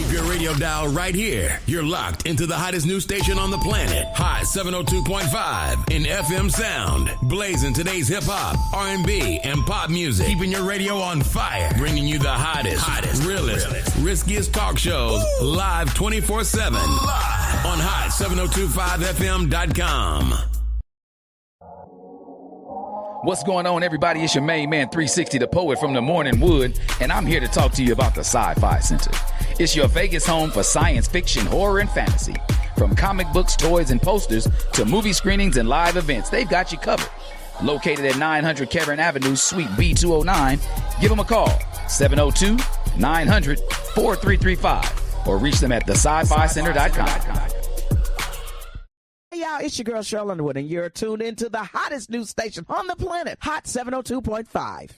Keep your radio dial right here. You're locked into the hottest news station on the planet. Hot 702.5 in FM sound. Blazing today's hip-hop, R&B, and pop music. Keeping your radio on fire. Bringing you the hottest, realest, riskiest talk shows live 24/7 on hot7025fm.com. What's going on, everybody? It's your main man, 360, the poet from the Morning Wood, and I'm here to talk to you about the Sci-Fi Center. It's your Vegas home for science fiction, horror, and fantasy. From comic books, toys, and posters to movie screenings and live events, they've got you covered. Located at 900 Cameron Avenue, Suite B209, give them a call, 702-900-4335, or reach them at thescificenter.com. Hey y'all, it's your girl Cheryl Underwood, and you're tuned into the hottest news station on the planet, Hot 702.5.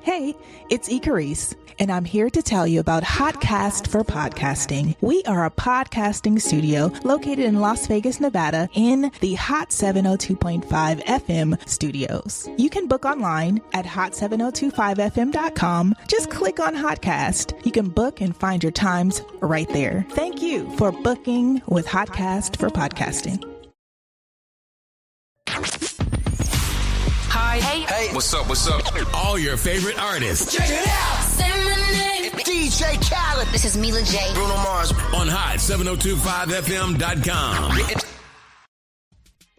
Hey, it's Icarice, and I'm here to tell you about Hotcast for Podcasting. We are a podcasting studio located in Las Vegas, Nevada, in the Hot 702.5 FM studios. You can book online at hot7025fm.com. Just click on Hotcast. You can book and find your times right there. Thank you for booking with Hotcast for Podcasting. Hi. Hey. What's up? All your favorite artists. Check it out. Say my name. DJ Khaled. This is Mila J. Bruno Mars. On hot7025fm.com.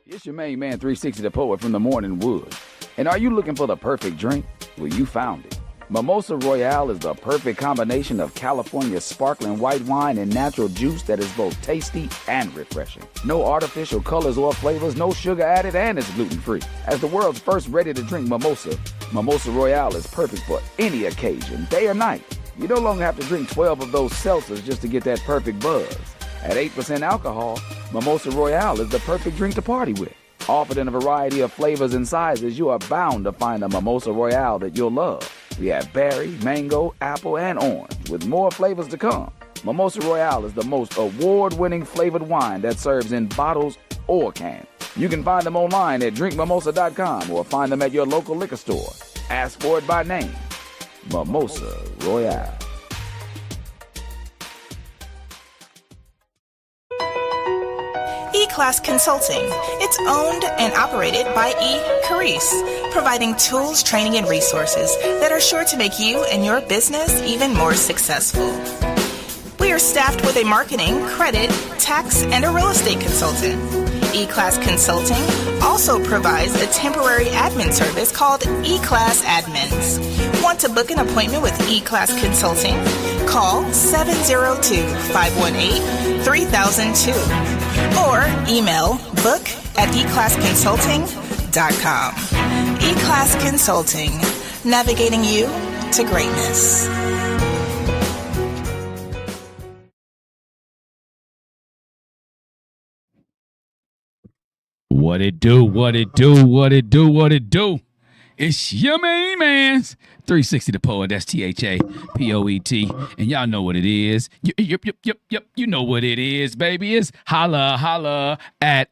It's your main man, 360, the poet from the Morning Wood. And are you looking for the perfect drink? Well, you found it. Mimosa Royale is the perfect combination of California sparkling white wine and natural juice that is both tasty and refreshing. No artificial colors or flavors, no sugar added, and it's gluten-free. As the world's first ready-to-drink mimosa, Mimosa Royale is perfect for any occasion, day or night. You no longer have to drink 12 of those seltzers just to get that perfect buzz. At 8% alcohol, Mimosa Royale is the perfect drink to party with. Offered in a variety of flavors and sizes, you are bound to find a Mimosa Royale that you'll love. We have berry, mango, apple, and orange, with more flavors to come. Mimosa Royale is the most award-winning flavored wine that serves in bottles or cans. You can find them online at drinkmimosa.com or find them at your local liquor store. Ask for it by name. Mimosa Royale. E-Class Consulting. It's owned and operated by Icarice, providing tools, training, and resources that are sure to make you and your business even more successful. We are staffed with a marketing, credit, tax, and a real estate consultant. E-Class Consulting also provides a temporary admin service called E-Class Admins. Want to book an appointment with E-Class Consulting? Call 702-518-3002 or email book@eclassconsulting.com. E-Class Consulting, navigating you to greatness. What it do? It's your main man's 360 the poet. That's THAPOET. And y'all know what it is. Yep. You know what it is, baby. It's holla at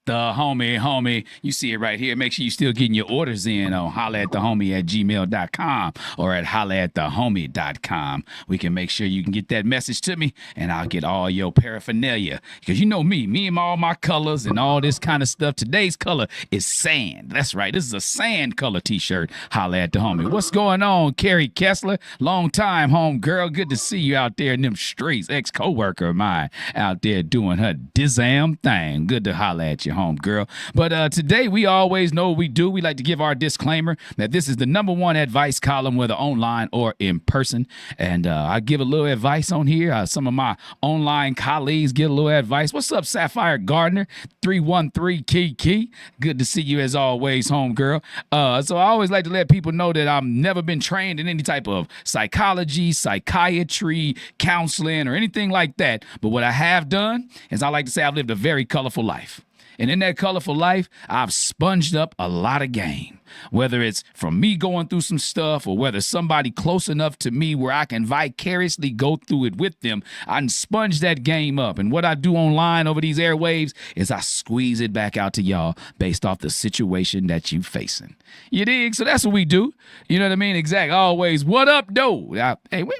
the homie. You see it right here. Make sure you still getting your orders in on hollaatthehomie@gmail.com or at hollaatthehomie.com. We can make sure you can get that message to me, and I'll get all your paraphernalia. Because you know me and all my colors and all this kind of stuff. Today's color is sand. That's right. This is a sand color t-shirt. Holla at the homie. What's going on, Carrie Kessler? Long time, home girl. Good to see you out there in them streets. Ex-co-worker of mine out there doing her damn thing. Good to holla at you, home girl. But today we always know what we do. We like to give our disclaimer that this is the #1 advice column, whether online or in person. And I give a little advice on here. Some of my online colleagues get a little advice. What's up, Sapphire Gardner? 313 Key. Good to see you as always, home girl. So I always like to let people know that I've never been trained in any type of psychology, psychiatry, counseling, or anything like that. But what I have done is I like to say I've lived a very colorful life. And in that colorful life, I've sponged up a lot of game. Whether it's from me going through some stuff or whether somebody close enough to me where I can vicariously go through it with them, I sponge that game up. And what I do online over these airwaves is I squeeze it back out to y'all based off the situation that you facing. You dig? So that's what we do. You know what I mean? Exactly. Always, what up, though? Hey, wait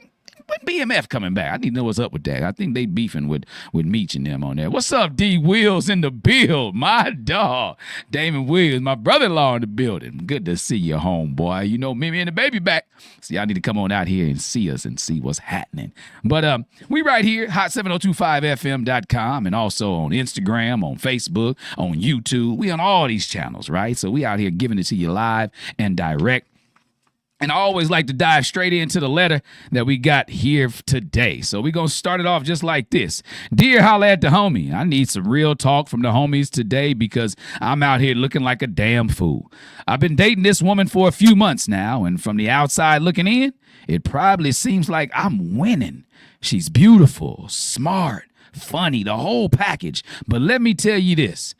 BMF coming back? I need to know what's up with that. I think they beefing with Meech and them on there. What's up, D Wills in the build? My dog, Damon Williams, my brother-in-law in the building. Good to see you, homeboy. You know, Mimi and the baby back. So y'all need to come on out here and see us and see what's happening. But we right here, hot7025fm.com, and also on Instagram, on Facebook, on YouTube. We on all these channels, right? So we out here giving it to you live and direct. And I always like to dive straight into the letter that we got here today. So we're going to start it off just like this. Dear Holla at the Homie, I need some real talk from the homies today because I'm out here looking like a damn fool. I've been dating this woman for a few months now, and from the outside looking in, it probably seems like I'm winning. She's beautiful, smart, funny, the whole package. But let me tell you this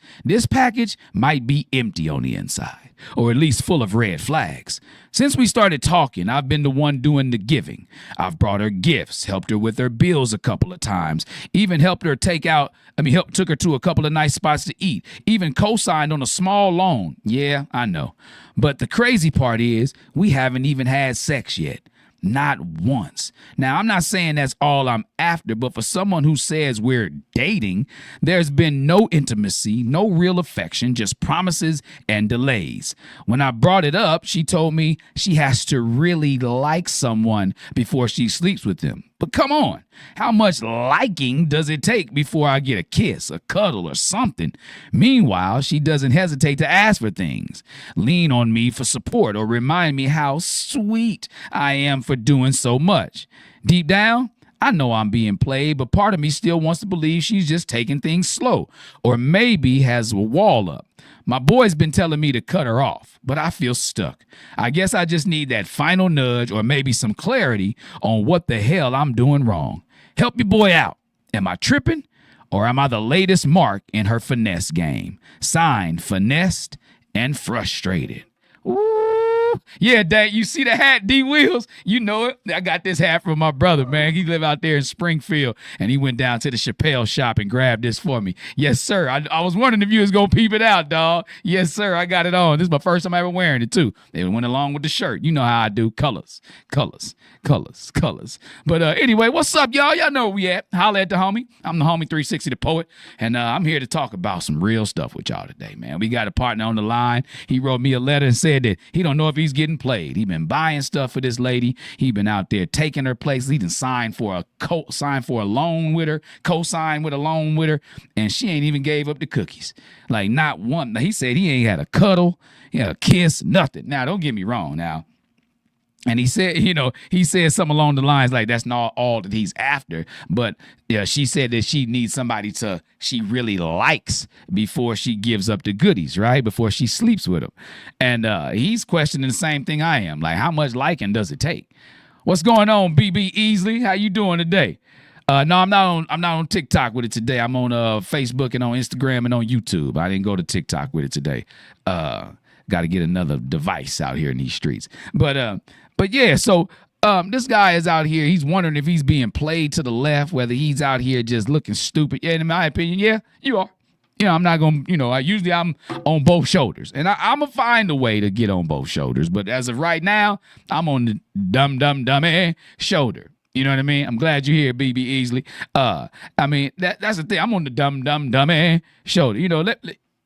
package might be empty on the inside, or at least full of red flags. Since we started talking, I've been the one doing the giving. I've brought her gifts, helped her with her bills a couple of times, even took her to a couple of nice spots to eat, even co-signed on a small loan. Yeah, I know. But the crazy part is we haven't even had sex yet. Not once. Now, I'm not saying that's all I'm after, but for someone who says we're dating, there's been no intimacy, no real affection, just promises and delays. When I brought it up, she told me she has to really like someone before she sleeps with them. But come on, how much liking does it take before I get a kiss, a cuddle, or something? Meanwhile, she doesn't hesitate to ask for things, lean on me for support, or remind me how sweet I am for doing so much. Deep down, I know I'm being played, but part of me still wants to believe she's just taking things slow, or maybe has a wall up. My boy's been telling me to cut her off, but I feel stuck. I guess I just need that final nudge or maybe some clarity on what the hell I'm doing wrong. Help your boy out. Am I tripping, or am I the latest mark in her finesse game? Signed, finessed, and frustrated. Ooh. Yeah, Dad, you see the hat, D Wheels? You know it. I got this hat from my brother, man. He live out there in Springfield, and he went down to the Chappelle shop and grabbed this for me. Yes, sir. I was wondering if you was going to peep it out, dog. Yes, sir. I got it on. This is my first time ever wearing it, too. It went along with the shirt. You know how I do. Colors. But anyway, what's up, y'all? Y'all know where we at. Holla at the homie. I'm the homie 360 the poet, and I'm here to talk about some real stuff with y'all today, man. We got a partner on the line. He wrote me a letter and said that he don't know if he's getting played. He been buying stuff for this lady. He been out there taking her places. He done signed for a loan with her, co-signed with a loan with her, and she ain't even gave up the cookies. Like, not one. He said he ain't had a cuddle, he had a kiss, nothing. Now, don't get me wrong now. And he said, he said something along the lines like that's not all that he's after. But yeah, she said that she needs somebody she really likes before she gives up the goodies, right? Before she sleeps with him. And he's questioning the same thing I am. Like, how much liking does it take? What's going on, BB Easley? How you doing today? No, I'm not on TikTok with it today. I'm on Facebook and on Instagram and on YouTube. I didn't go to TikTok with it today. Got to get another device out here in these streets. But yeah, so this guy is out here. He's wondering if he's being played to the left, whether he's out here just looking stupid. Yeah, in my opinion, yeah, you are. I'm not going to, usually I'm on both shoulders. And I'm going to find a way to get on both shoulders. But as of right now, I'm on the dummy shoulder. You know what I mean? I'm glad you're here, BB Easley. I mean, that's the thing. I'm on the dummy shoulder.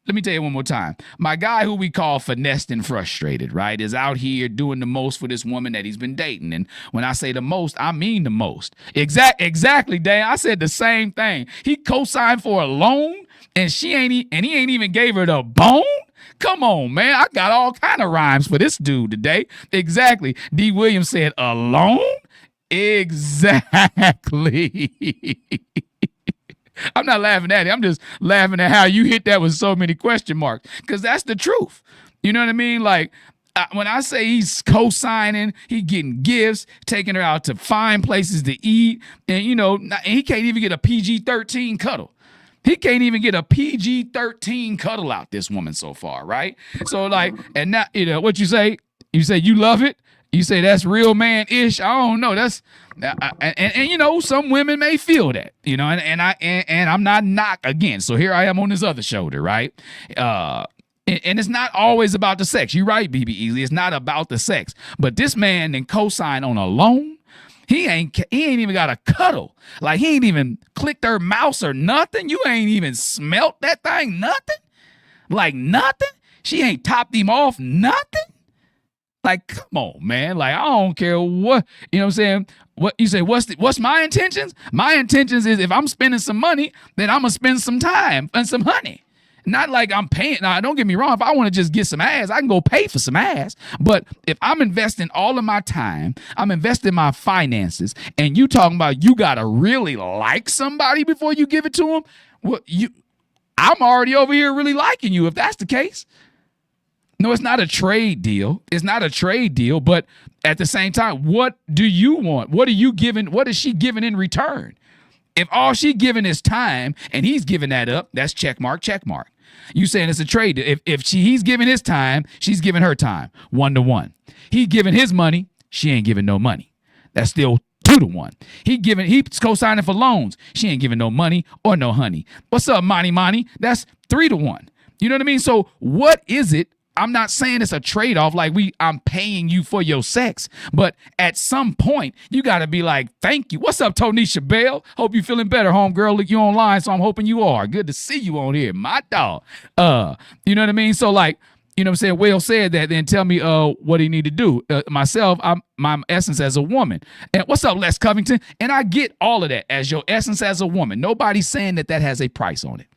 Let me tell you one more time. My guy who we call finessed and frustrated, right, is out here doing the most for this woman that he's been dating. And when I say the most, I mean the most. Exactly, Dan. I said the same thing. He co-signed for a loan, and he ain't even gave her the bone. Come on, man. I got all kind of rhymes for this dude today. Exactly. D. Williams said a loan? Exactly. I'm not laughing at it. I'm just laughing at how you hit that with so many question marks, because that's the truth. You know what I mean? Like, when I say he's co-signing, he getting gifts, taking her out to fine places to eat, and, he can't even get a PG-13 cuddle. He can't even get a PG-13 cuddle out, this woman so far, right? So, like, and now, what you say? You say you love it? You say that's real man-ish? I don't know. That's and some women may feel that, and I'm not knock again. So here I am on this other shoulder, right? And it's not always about the sex. You're right, BB Easley. It's not about the sex. But this man then co-signed on a loan, He ain't even got a cuddle. Like, he ain't even clicked her mouse or nothing. You ain't even smelt that thing, nothing. Like, nothing. She ain't topped him off, nothing. Like, come on, man. Like, I don't care what, you know what I'm saying? What you say, what's my intentions? My intentions is if I'm spending some money, then I'm gonna spend some time and some honey. Not like I'm paying. Now, don't get me wrong. If I want to just get some ass, I can go pay for some ass. But if I'm investing all of my time, I'm investing my finances, and you talking about you got to really like somebody before you give it to them, well, I'm already over here really liking you if that's the case. No, it's not a trade deal. It's not a trade deal. But at the same time, what do you want? What are you giving? What is she giving in return? If all she giving is time and he's giving that up, that's check mark, check mark. You saying it's a trade. He's giving his time, she's giving her time, 1-to-1. He giving his money, she ain't giving no money. That's still 2-to-1. He's co-signing for loans. She ain't giving no money or no honey. What's up, Monty? That's 3-to-1. You know what I mean? So what is it? I'm not saying it's a trade-off like I'm paying you for your sex, but at some point, you got to be like, thank you. What's up, Tonisha Bell? Hope you feeling better, homegirl. Look, you online, so I'm hoping you are. Good to see you on here, my dog. You know what I mean? So, like, you know what I'm saying? Will said that, then tell me what he need to do. Myself, I'm my essence as a woman. And what's up, Les Covington? And I get all of that as your essence as a woman. Nobody's saying that has a price on it.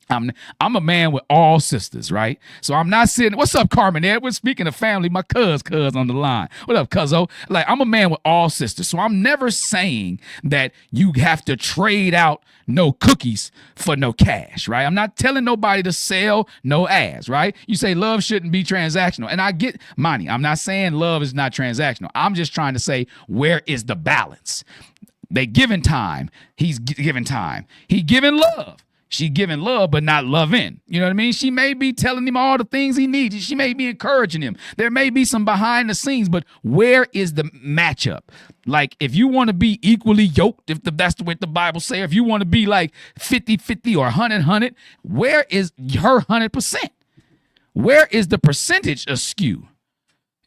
I'm a man with all sisters, right? So I'm not sitting. What's up, Carmen Edwards? Speaking of family, my cuz on the line. What up, cuzzo? Like, I'm a man with all sisters. So I'm never saying that you have to trade out no cookies for no cash, right? I'm not telling nobody to sell no ass, right? You say love shouldn't be transactional. And I get money. I'm not saying love is not transactional. I'm just trying to say, where is the balance? They giving time. He's giving time. He giving love. She giving love, but not loving. You know what I mean? She may be telling him all the things he needs. She may be encouraging him. There may be some behind the scenes, but where is the matchup? Like, if you want to be equally yoked, if that's what the Bible says, if you want to be like 50-50 or 100-100, where is her 100%? Where is the percentage askew?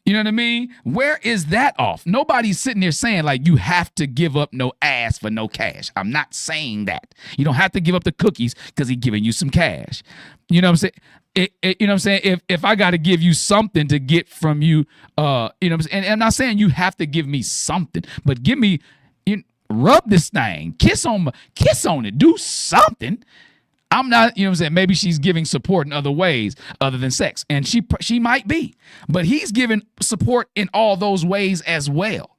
You know what I mean? Where is that off? Nobody's sitting there saying, like, you have to give up no ass for no cash. I'm not saying that. You don't have to give up the cookies because he's giving you some cash. You know what I'm saying? You know what I'm saying? If I got to give you something to get from you, you know what I'm saying? And I'm not saying you have to give me something, but give me, rub this thing, kiss on it, do something. I'm not, you know what I'm saying? Maybe she's giving support in other ways other than sex. And she might be. But he's giving support in all those ways as well.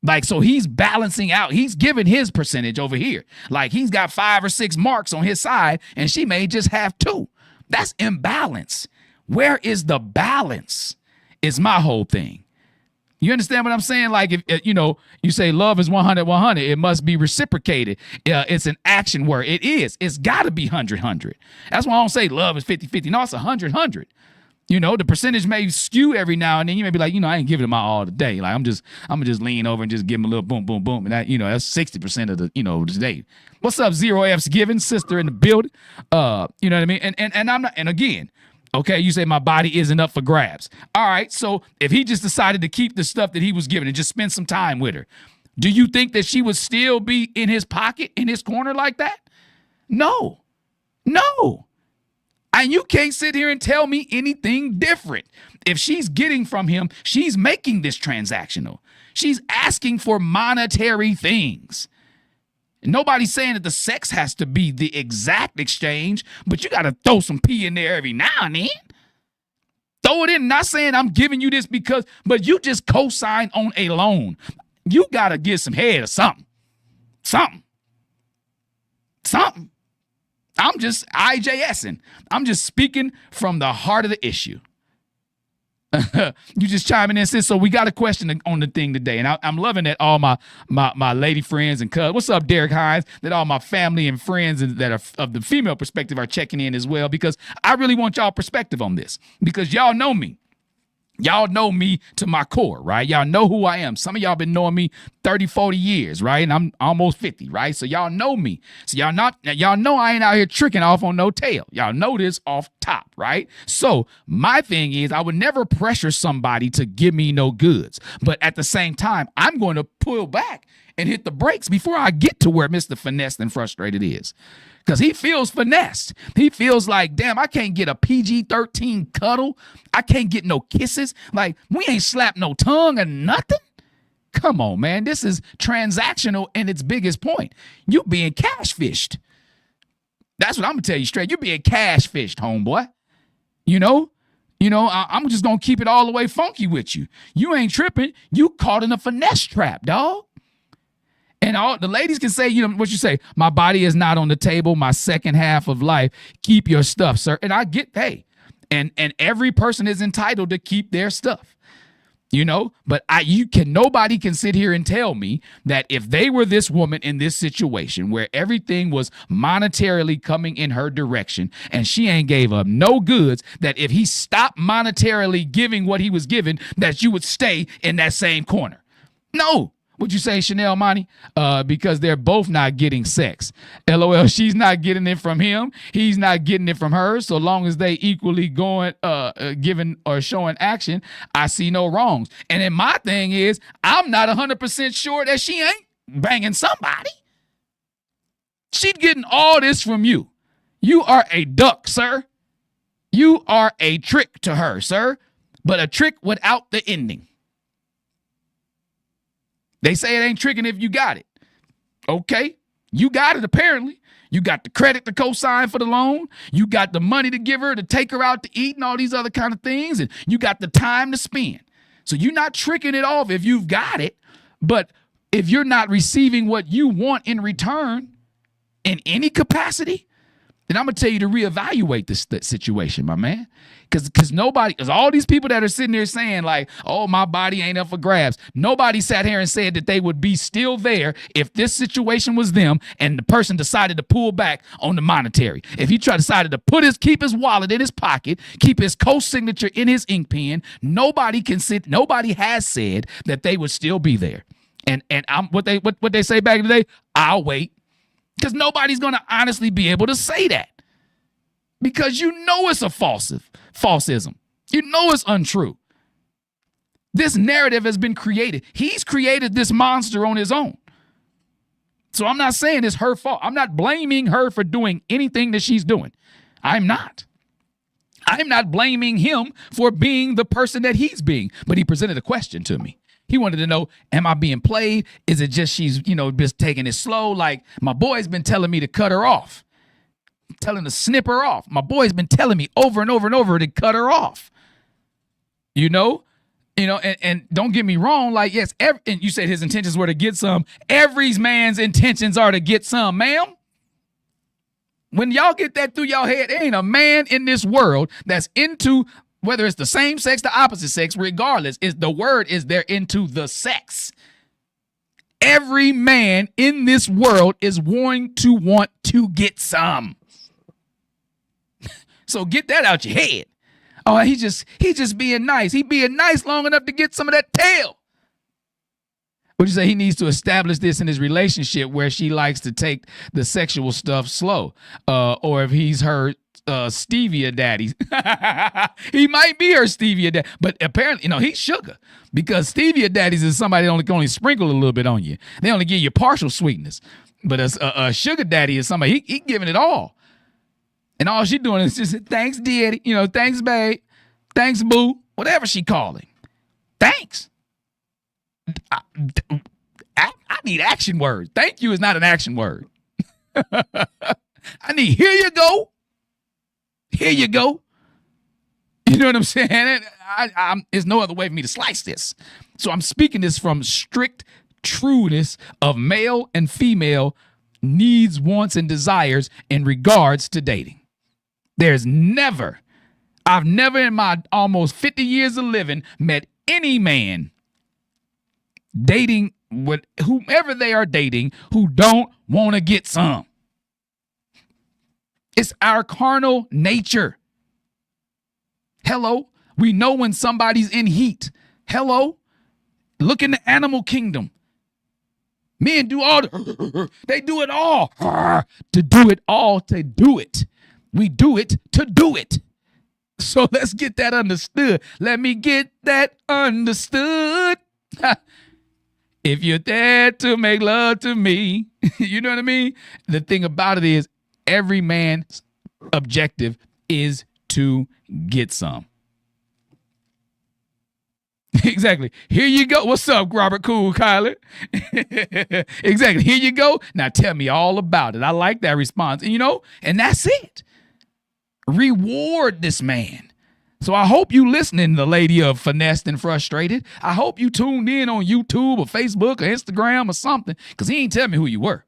Like, so he's balancing out. He's giving his percentage over here. Like, he's got 5 or 6 marks on his side, and she may just have 2. That's imbalance. Where is the balance? Is my whole thing. You understand what I'm saying? Like, if you say love is 100-100, it must be reciprocated. It's an action word. It is. It's got to be 100-100. That's why I don't say love is 50-50. No, it's 100-100. You know, the percentage may skew every now and then. You may be like, I ain't giving it my all today. Like, I'm gonna just lean over and just give him a little boom, boom, boom, and that, that's 60% of the, today. What's up, Zero F's giving sister in the building? You know what I mean? And I'm not. And again. Okay, you say my body isn't up for grabs. All right, so if he just decided to keep the stuff that he was given and just spend some time with her, do you think that she would still be in his pocket, in his corner like that? No. And you can't sit here and tell me anything different. If she's getting from him, she's making this transactional. She's asking for monetary things. Nobody's saying that the sex has to be the exact exchange, but you got to throw some pee in there every now and then. Throw it in. Not saying I'm giving you this but you just co-sign on a loan. You got to get some head or something. Something. I'm just IJSing. I'm just speaking from the heart of the issue. You just chiming in, sis. So we got a question on the thing today, and I'm loving that all my lady friends and cuz. What's up, Derek Hines? That all my family and friends that are of the female perspective are checking in as well, because I really want y'all perspective on this, because y'all know me. Y'all know me to my core, right? Y'all know who I am. Some of y'all been knowing me 30, 40 years, right? And I'm almost 50, right? So y'all know me. So y'all know I ain't out here tricking off on no tail. Y'all know this off top, right? So my thing is I would never pressure somebody to give me no goods. But at the same time, I'm going to pull back and hit the brakes before I get to where Mr. Finessed and Frustrated is. Because he feels finessed. He feels like, damn, I can't get a PG-13 cuddle. I can't get no kisses. Like, we ain't slapped no tongue or nothing. Come on, man. This is transactional in its biggest point. You being cash fished. That's what I'm going to tell you straight. You being cash fished, homeboy. You know, I'm just going to keep it all the way funky with you. You ain't tripping. You caught in a finesse trap, dog. And all the ladies can say, what you say, my body is not on the table, my second half of life. Keep your stuff, sir. And I get, hey, and every person is entitled to keep their stuff, but nobody can sit here and tell me that if they were this woman in this situation where everything was monetarily coming in her direction and she ain't gave up no goods, that if he stopped monetarily giving what he was given, that you would stay in that same corner. No. Would you say, Chanel Monty? Because they're both not getting sex. LOL, she's not getting it from him. He's not getting it from her. So long as they equally going, giving or showing action, I see no wrongs. And then my thing is, I'm not 100% sure that she ain't banging somebody. She's getting all this from you. You are a duck, sir. You are a trick to her, sir. But a trick without the ending. They say it ain't tricking if you got it. Okay, you got it apparently. You got the credit to co-sign for the loan. You got the money to give her to take her out to eat and all these other kind of things. And you got the time to spend. So you're not tricking it off if you've got it. But if you're not receiving what you want in return in any capacity, then I'm going to tell you to reevaluate this situation, my man. Because all these people that are sitting there saying like, oh, my body ain't up for grabs. Nobody sat here and said that they would be still there if this situation was them and the person decided to pull back on the monetary. If he decided to keep his wallet in his pocket, keep his co-signature in his ink pen, nobody has said that they would still be there. And what they say back in the day, I'll wait. Because nobody's going to honestly be able to say that. Because it's a falsism. It's untrue. This narrative has been created. He's created this monster on his own. So I'm not saying it's her fault. I'm not blaming her for doing anything that she's doing. I'm not. I'm not blaming him for being the person that he's being. But he presented a question to me. He wanted to know, am I being played? Is it just she's, just taking it slow? Like, my boy's been telling me to cut her off. Telling to snip her off. My boy's been telling me over and over and over to cut her off. And don't get me wrong, like, yes, and you said his intentions were to get some. Every man's intentions are to get some, ma'am. When y'all get that through y'all head, there ain't a man in this world that's into, whether it's the same sex, the opposite sex, regardless, the word is they're into the sex. Every man in this world is want to get some. So get that out your head. Oh, he just being nice. He being nice long enough to get some of that tail. Would you say he needs to establish this in his relationship where she likes to take the sexual stuff slow? Or if he's her stevia daddy. He might be her stevia daddy. But apparently, he's sugar. Because stevia daddies is somebody that can only sprinkle a little bit on you. They only give you partial sweetness. But a sugar daddy is somebody, he giving it all. And all she doing is just, thanks, daddy. Thanks, babe. Thanks, boo. Whatever she calling. Thanks. I need action words. Thank you is not an action word. I need, here you go. Here you go. You know what I'm saying? There's no other way for me to slice this. So I'm speaking this from strict trueness of male and female needs, wants, and desires in regards to dating. I've never in my almost 50 years of living met any man dating with whomever they are dating who don't want to get some. It's our carnal nature. Hello, We know when somebody's in heat. Hello? Look in the animal kingdom. Men do all they do it all to do it all to do it. We do it to do it. So let's get that understood. Let me get that understood. If you're there to make love to me, you know what I mean? The thing about it is every man's objective is to get some. Exactly. Here you go. What's up, Robert Cool Kyler? Exactly. Here you go. Now tell me all about it. I like that response. And, and that's it. Reward this man. So I hope you listening, the lady of Finessed and Frustrated. I hope you tuned in on YouTube or Facebook or Instagram or something, because he ain't tell me who you were.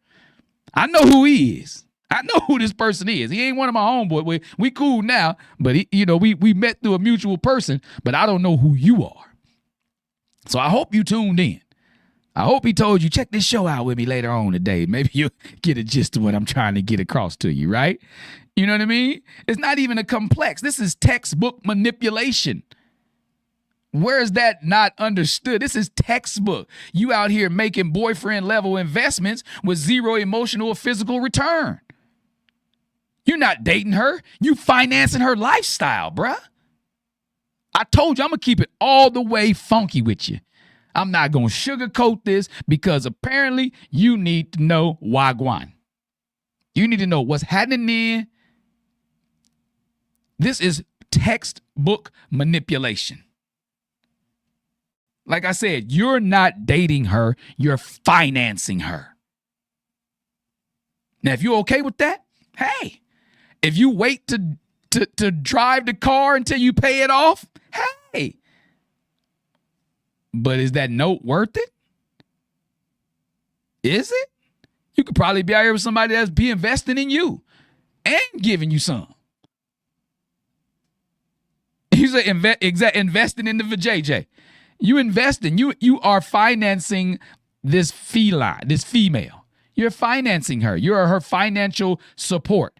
I know who he is. I know who this person is. He ain't one of my homeboys. We cool now, but we met through a mutual person, but I don't know who you are. So I hope you tuned in. I hope he told you, check this show out with me later on today. Maybe you'll get a gist of what I'm trying to get across to you, right? You know what I mean? It's not even a complex. This is textbook manipulation. Where is that not understood? This is textbook. You out here making boyfriend level investments with zero emotional or physical return. You're not dating her. You financing her lifestyle, bruh. I told you I'm going to keep it all the way funky with you. I'm not going to sugarcoat this because apparently you need to know wagwan. You need to know what's happening in. This is textbook manipulation. Like I said, you're not dating her. You're financing her. Now, if you're okay with that, hey, if you wait to drive the car until you pay it off, hey. But is that note worth it? Is it? You could probably be out here with somebody that's be investing in you and giving you some. You say investing in the JJ. You investing. You are financing this feline, this female. You're financing her. You're her financial support.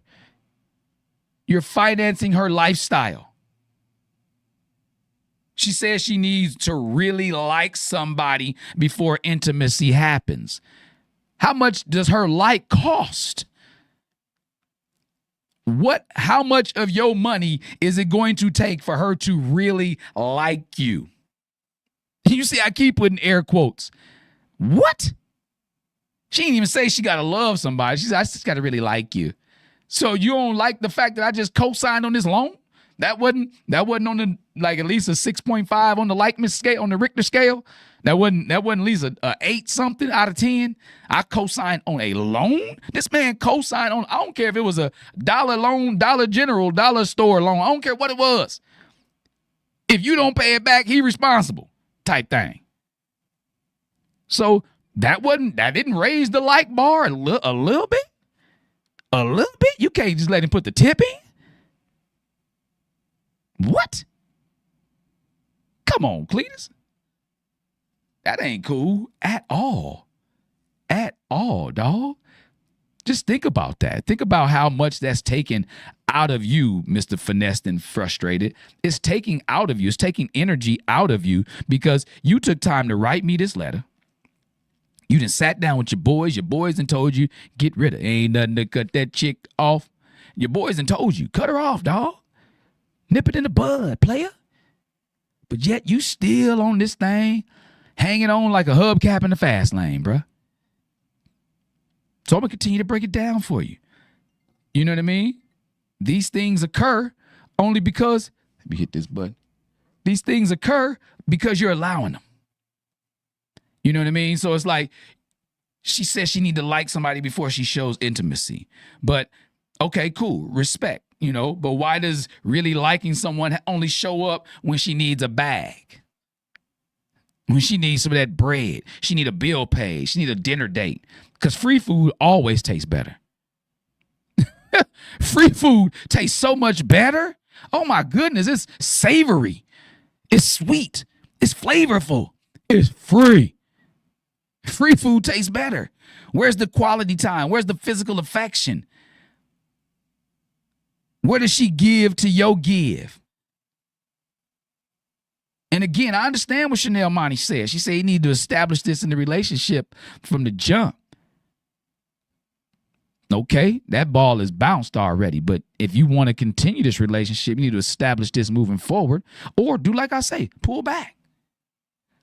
You're financing her lifestyle. She says she needs to really like somebody before intimacy happens. How much does her like cost? How much of your money is it going to take for her to really like you? You see, I keep putting air quotes. What? She didn't even say she got to love somebody. She said, I just got to really like you. So you don't like the fact that I just co-signed on this loan? That wasn't on the, like, at least a 6.5 on the likeness scale, on the Richter scale. That wasn't at least a 8 something out of 10. I co-signed on a loan. This man co-signed on, I don't care if it was a dollar loan, Dollar General, dollar store loan. I don't care what it was. If you don't pay it back, he responsible type thing. So that didn't raise the like bar a little bit? A little bit? You can't just let him put the tip in? What? Come on, Cletus. That ain't cool at all. At all, dog. Just think about that. Think about how much that's taken out of you, Mr. Finessed and Frustrated. It's taking out of you. It's taking energy out of you because you took time to write me this letter. You done sat down with your boys done told you, get rid of. Ain't nothing to cut that chick off. Your boys done told you, cut her off, dog. Nip it in the bud, player. But yet you still on this thing, hanging on like a hubcap in the fast lane, bruh. So I'm going to continue to break it down for you. You know what I mean? These things occur only because, let me hit this button. These things occur because you're allowing them. You know what I mean? So it's like she says she need to like somebody before she shows intimacy. But okay, cool, respect, but why does really liking someone only show up when she needs a bag? When she needs some of that bread, she need a bill paid, she need a dinner date. Because free food always tastes better. Free food tastes so much better. Oh my goodness, it's savory. It's sweet. It's flavorful. It's free. Free food tastes better. Where's the quality time? Where's the physical affection? Where does she give to your give? And again, I understand what Chanel Monty said. She said you need to establish this in the relationship from the jump. Okay, that ball is bounced already. But if you want to continue this relationship, you need to establish this moving forward. Or do like I say, pull back.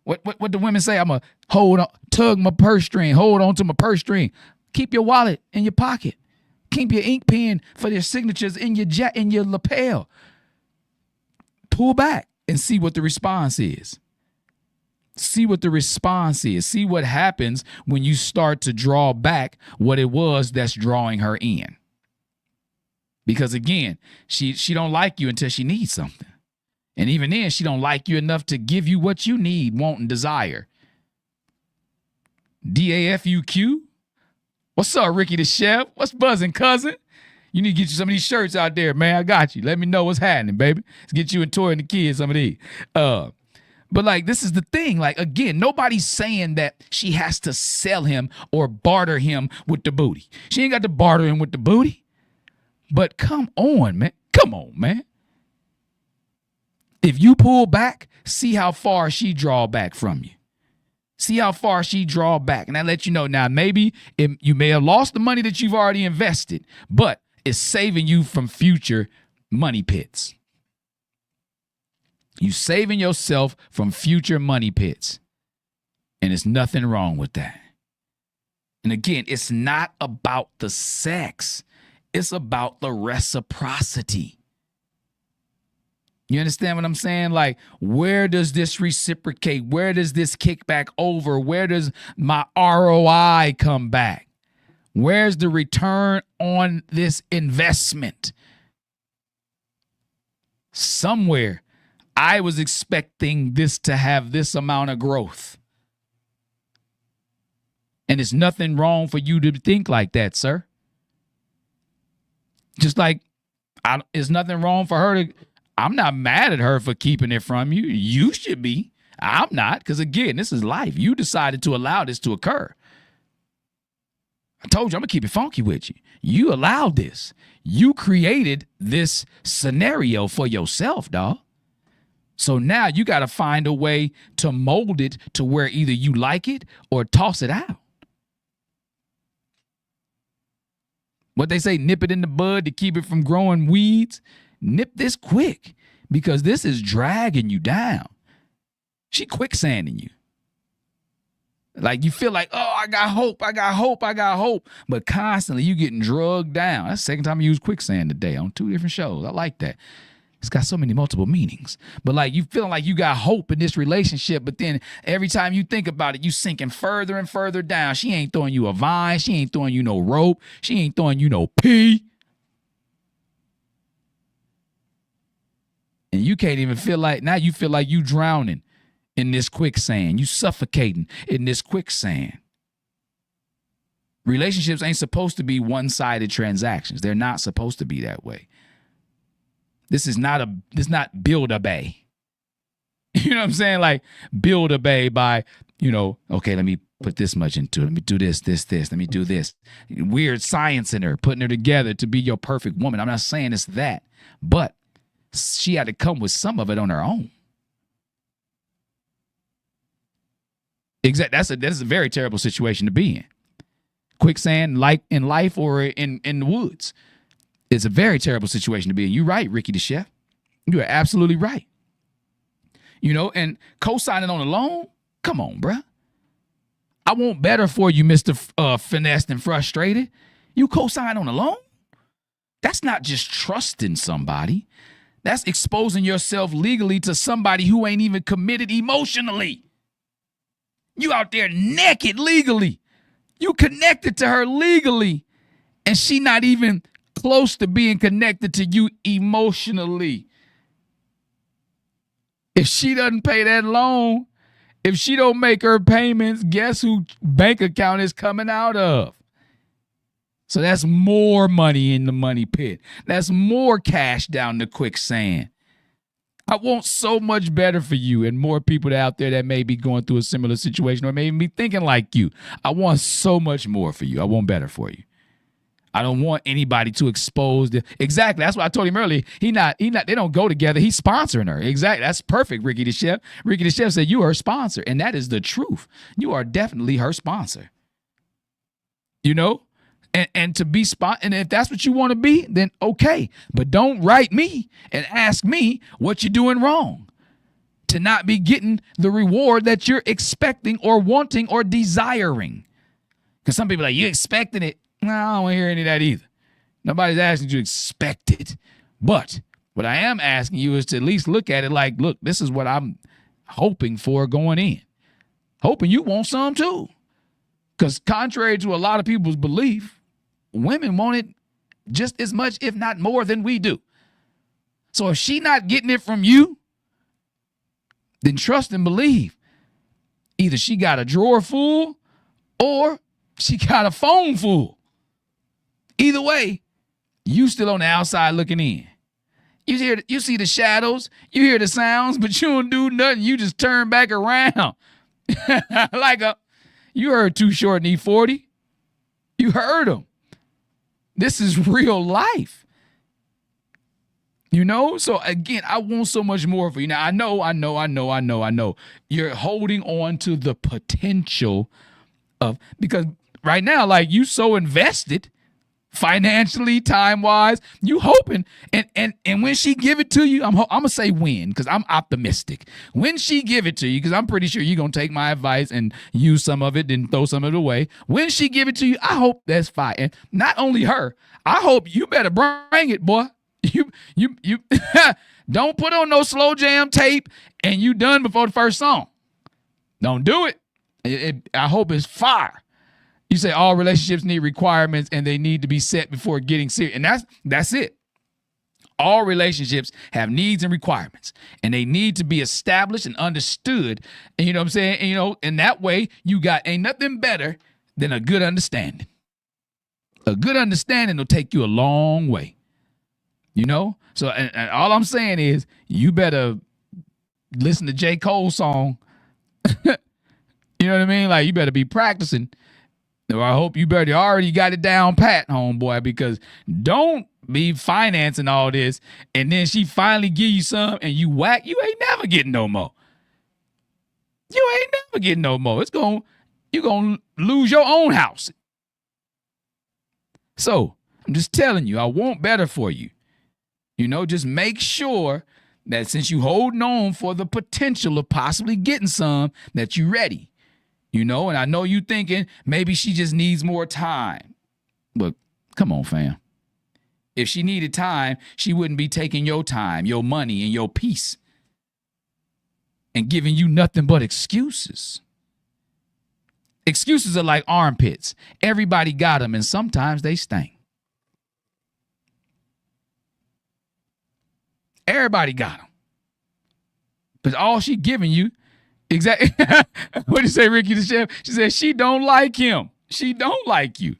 What the women say? I'm going to hold on, tug my purse string, hold on to my purse string. Keep your wallet in your pocket. Keep your ink pen for your signatures in your lapel. Pull back and see what the response is. See what the response is. See what happens when you start to draw back what it was that's drawing her in. Because again, she don't like you until she needs something. And even then, she don't like you enough to give you what you need, want, and desire. DAFUQ? What's up, Ricky the Chef? What's buzzing, cousin? You need to get you some of these shirts out there, man. I got you. Let me know what's happening, baby. Let's get you and Tori and the kids some of these. But like, this is the thing. Like, again, nobody's saying that she has to sell him or barter him with the booty. She ain't got to barter him with the booty. But come on, man. Come on, man. If you pull back, see how far she draw back from you. See how far she draw back. And I let you know now, maybe you may have lost the money that you've already invested, but it's saving you from future money pits. You saving yourself from future money pits. And there's nothing wrong with that. And again, it's not about the sex. It's about the reciprocity. You understand what I'm saying? Like, where does this reciprocate? Where does this kick back over? Where does my ROI come back? Where's the return on this investment? Somewhere I was expecting this to have this amount of growth. And there's nothing wrong for you to think like that, sir. Just like there's nothing wrong for her to... I'm not mad at her for keeping it from you. You should be. I'm not, because again, this is life. You decided to allow this to occur. I told you I'm going to keep it funky with you. You allowed this. You created this scenario for yourself, dog. So now you got to find a way to mold it to where either you like it or toss it out. What they say, nip it in the bud to keep it from growing weeds. Nip this quick, because this is dragging you down. She quicksanding you. Like, you feel like, oh, I got hope. But constantly you getting drugged down. That's the second time I used quicksand today on 2 different shows. I like that. It's got so many multiple meanings. But like, you feeling like you got hope in this relationship, but then every time you think about it, you sinking further and further down. She ain't throwing you a vine. She ain't throwing you no rope. She ain't throwing you no pee. And you can't even feel like, now you feel like you drowning in this quicksand. You suffocating in this quicksand. Relationships ain't supposed to be one-sided transactions. They're not supposed to be that way. This is not build a bay. You know what I'm saying? Like, build a bay by, okay, let me put this much into it. Let me do this. Let me do this. Weird science in her, putting her together to be your perfect woman. I'm not saying it's that, but she had to come with some of it on her own. Exactly. That's a very terrible situation to be in. Quicksand, like in life or in the woods. It's a very terrible situation to be in. You're right, Ricky the Chef. You are absolutely right. And co-signing on a loan? Come on, bruh. I want better for you, Mr. Finessed and Frustrated. You co-sign on a loan? That's not just trusting somebody. That's exposing yourself legally to somebody who ain't even committed emotionally. You out there naked legally. You connected to her legally. And she not even close to being connected to you emotionally. If she doesn't pay that loan, if she don't make her payments, guess who bank account is coming out of? So that's more money in the money pit. That's more cash down the quicksand. I want so much better for you and more people out there that may be going through a similar situation or maybe be thinking like you. I want so much more for you. I want better for you. I don't want anybody to expose exactly. That's what I told him earlier. They don't go together. He's sponsoring her. Exactly. That's perfect, Ricky the Chef. Ricky the Chef said, you are her sponsor. And that is the truth. You are definitely her sponsor. You know? And to be and if that's what you want to be, then okay. But don't write me and ask me what you're doing wrong to not be getting the reward that you're expecting or wanting or desiring. Because some people are like, you expecting it? No, I don't want to hear any of that either. Nobody's asking you to expect it. But what I am asking you is to at least look at it like, look, this is what I'm hoping for going in. Hoping you want some too. Because contrary to a lot of people's belief, women want it just as much, if not more, than we do. So if she not getting it from you, then trust and believe. Either she got a drawer full or she got a phone full. Either way, you still on the outside looking in. You see the shadows, you hear the sounds, but you don't do nothing. You just turn back around. You heard Too Short Need 40. You heard him. This is real life. You know? So again, I want so much more for you. Now, I know. You're holding on to the potential of, because right now, like, you so invested financially, time-wise, you hoping, and when she give it to you, I'm gonna say when, because I'm optimistic. When she give it to you, because I'm pretty sure you're gonna take my advice and use some of it, then throw some of it away. When she give it to you, I hope that's fine. And not only her, I hope you better bring it, boy. You don't put on no slow jam tape and you done before the first song. Don't do it. I hope it's fire. You say all relationships need requirements and they need to be set before getting serious. And that's it. All relationships have needs and requirements, and they need to be established and understood. And you know what I'm saying? And, you know, in that way, ain't nothing better than a good understanding. A good understanding will take you a long way. You know? So, and all I'm saying is you better listen to J. Cole's song. You know what I mean? Like, you better be practicing. Or I hope you already got it down pat, homeboy, because don't be financing all this and then she finally give you some and you whack, you ain't never getting no more. You ain't never getting no more. You're going to lose your own house. So I'm just telling you, I want better for you. You know, just make sure that since you holding on for the potential of possibly getting some, that you ready. You know, and I know you thinking maybe she just needs more time. But come on, fam. If she needed time, she wouldn't be taking your time, your money, and your peace and giving you nothing but excuses. Excuses are like armpits. Everybody got them, and sometimes they stink. Everybody got them. But all she giving you, exactly. What did you say, Ricky the Chef? She said she don't like him. She don't like you.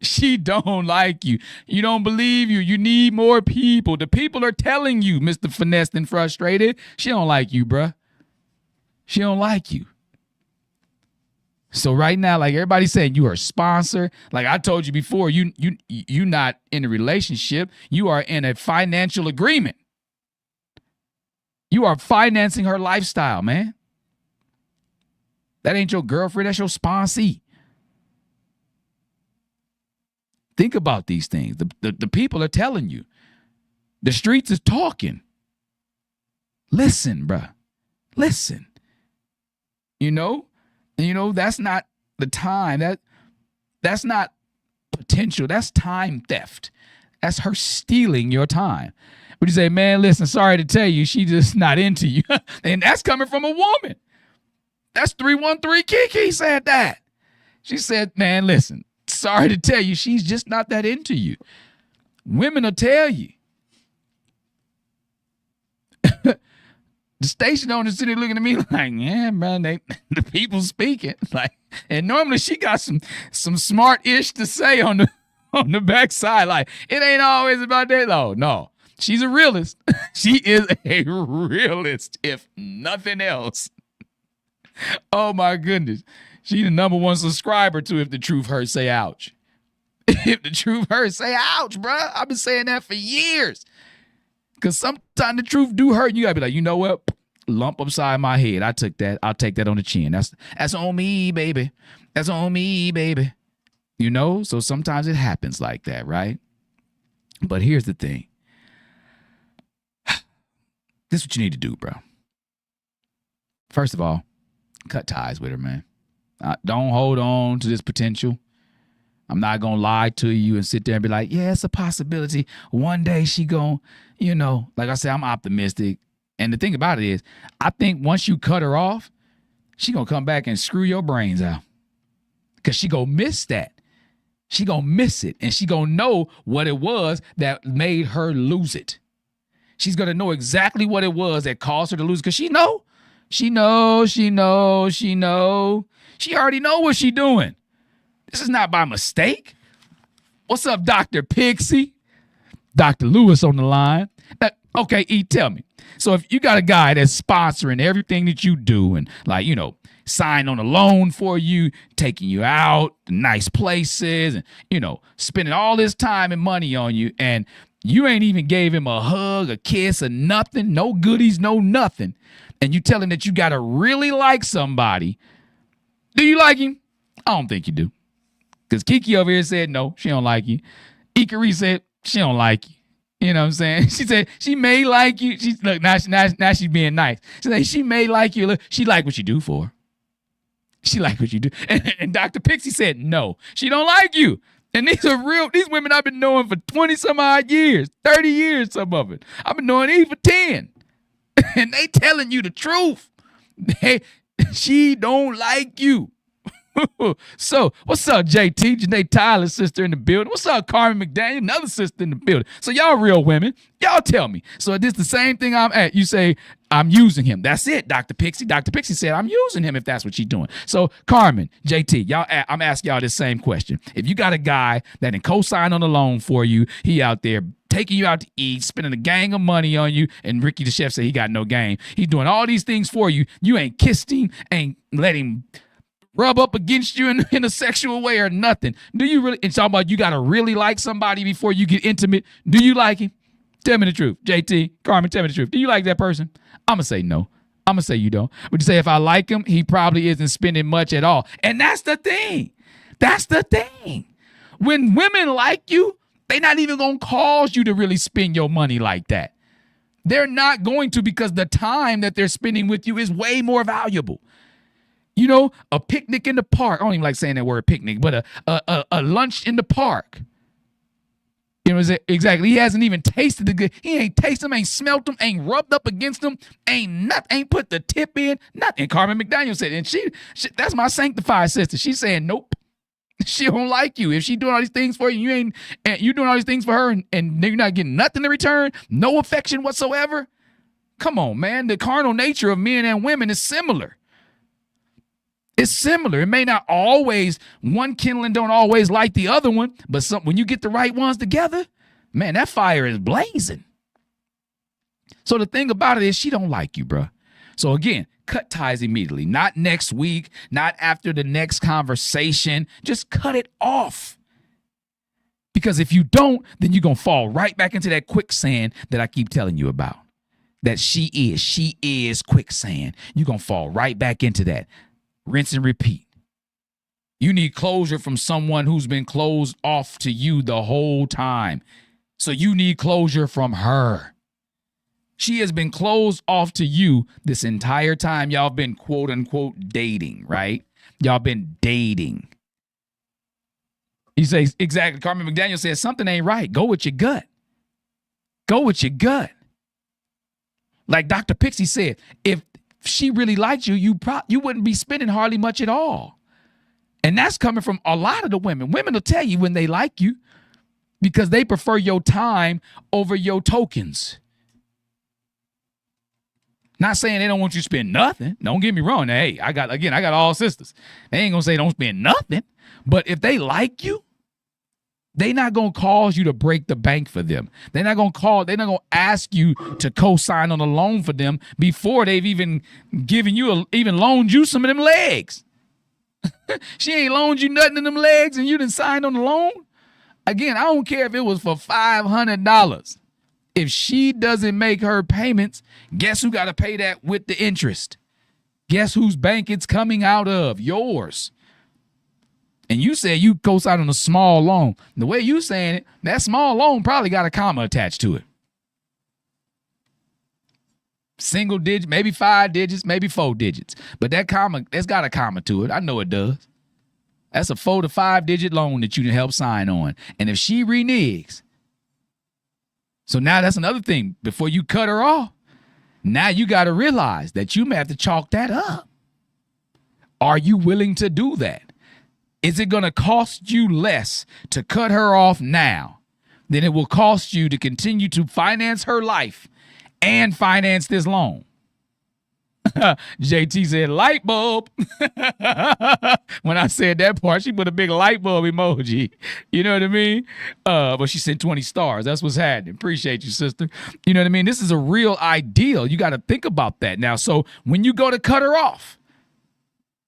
She don't like you. You don't believe you. You need more people. The people are telling you, Mr. Finessed and Frustrated, she don't like you, bruh. She don't like you. So right now, like everybody's saying, you are a sponsor. Like I told you before, you not in a relationship. You are in a financial agreement. You are financing her lifestyle, man. That ain't your girlfriend. That's your sponsee. Think about these things. The people are telling you. The streets is talking. Listen, bruh. Listen. You know? And you know, that's not the time. That's not potential. That's time theft. That's her stealing your time. But you say, man, listen, sorry to tell you, she just not into you. And that's coming from a woman. That's 313 Kiki said that. She said, man, listen, sorry to tell you, she's just not that into you. Women will tell you. The station owner sitting looking at me like, yeah, man, the people speaking. Like, and normally she got some smart-ish to say on the backside. Like, it ain't always about that. No. She's a realist. She is a realist, if nothing else. Oh, my goodness. She the number one subscriber to If the Truth Hurts, say ouch. If the truth hurts, say ouch, bruh. I've been saying that for years. Because sometimes the truth do hurt. You got to be like, you know what? Lump upside my head. I took that. I'll take that on the chin. That's on me, baby. That's on me, baby. You know? So sometimes it happens like that, right? But here's the thing. This is what you need to do, bro. First of all, cut ties with her, man. Don't hold on to this potential. I'm not going to lie to you and sit there and be like, yeah, it's a possibility. One day she going, you know, like I said, I'm optimistic. And the thing about it is, I think once you cut her off, she going to come back and screw your brains out. Because she going to miss that. She going to miss it. And she going to know what it was that made her lose it. She's going to know exactly what it was that caused her to lose it. Because she know. She already know what she doing. This is not by mistake. What's up, Dr. Pixie? Dr. Lewis on the line. Okay, E, tell me. So if you got a guy that's sponsoring everything that you do and like, you know, sign on a loan for you, taking you out to nice places and, you know, spending all this time and money on you and you ain't even gave him a hug, a kiss, or nothing, no goodies, no nothing. And you tell him that you got to really like somebody. Do you like him? I don't think you do. Because Kiki over here said no, she don't like you. Ikari said she don't like you. You know what I'm saying? She said she may like you. She's look now she's being nice. She said she may like you. Look, she like what you do for her. She like what you do. And Dr. Pixie said no, she don't like you. And these women I've been knowing for 20 some odd years, 30 years, some of it. I've been knowing these for 10. And they telling you the truth. She don't like you. So, what's up, JT? Janae Tyler's sister in the building. What's up, Carmen McDaniel? Another sister in the building. So, y'all real women. Y'all tell me. So, this the same thing I'm at. You say, I'm using him. That's it, Dr. Pixie. Dr. Pixie said, I'm using him if that's what she's doing. So, Carmen, JT, I'm asking y'all this same question. If you got a guy that can co-sign on a loan for you, he out there taking you out to eat, spending a gang of money on you, and Ricky the chef said he got no game. He's doing all these things for you. You ain't kissed him, ain't let him rub up against you in a sexual way or nothing. Do you really? It's talking about you got to really like somebody before you get intimate. Do you like him? Tell me the truth. JT, Carmen, tell me the truth. Do you like that person? I'm going to say no. I'm going to say you don't. But you say if I like him, he probably isn't spending much at all. And that's the thing. That's the thing. When women like you, they're not even going to cause you to really spend your money like that. They're not going to because the time that they're spending with you is way more valuable. You know, a picnic in the park. I don't even like saying that word picnic, but a lunch in the park. You know, exactly. He hasn't even tasted the good. He ain't tasted them, ain't smelt them, ain't rubbed up against them, ain't put the tip in, nothing. And Carmen McDaniel said, and she that's my sanctified sister. She's saying, nope, she don't like you. If she doing all these things for you, you doing all these things for her, and you're not getting nothing in return, no affection whatsoever. Come on, man. The carnal nature of men and women is similar. It's similar. It may not always, one kindling don't always like the other one, but when you get the right ones together, man, that fire is blazing. So the thing about it is she don't like you, bro. So again, cut ties immediately. Not next week, not after the next conversation. Just cut it off. Because if you don't, then you're going to fall right back into that quicksand that I keep telling you about. That she is quicksand. You're going to fall right back into that. Rinse and repeat. You need closure from someone who's been closed off to you the whole time. So you need closure from her. She has been closed off to you this entire time y'all been quote unquote dating, right? Y'all been dating. You say, exactly. Carmen McDaniel says something ain't right. Go with your gut. Go with your gut. Like Dr. Pixie said, if she really liked you, you wouldn't be spending hardly much at all. And that's coming from a lot of the women. Women will tell you when they like you because they prefer your time over your tokens. Not saying they don't want you to spend nothing. Don't get me wrong. Now, hey, I got all sisters. They ain't gonna say don't spend nothing. But if they like you, they're not going to cause you to break the bank for them. They're not going to ask you to co-sign on a loan for them before they've even given you, even loaned you some of them legs. She ain't loaned you nothing in them legs and you done signed on the loan. Again, I don't care if it was for $500. If she doesn't make her payments, guess who got to pay that with the interest? Guess whose bank it's coming out of? Yours. And you said you co-signed on a small loan. The way you saying it, that small loan probably got a comma attached to it. Single digit, maybe 5 digits, maybe 4 digits. But that comma, it's got a comma to it. I know it does. That's a 4 to 5 digit loan that you can help sign on. And if she reneges, so now that's another thing. Before you cut her off, now you got to realize that you may have to chalk that up. Are you willing to do that? Is it going to cost you less to cut her off now than it will cost you to continue to finance her life and finance this loan? JT said light bulb. When I said that part, she put a big light bulb emoji. You know what I mean? But she sent 20 stars. That's what's happening. Appreciate you, sister. You know what I mean? This is a real ideal. You got to think about that now. So when you go to cut her off,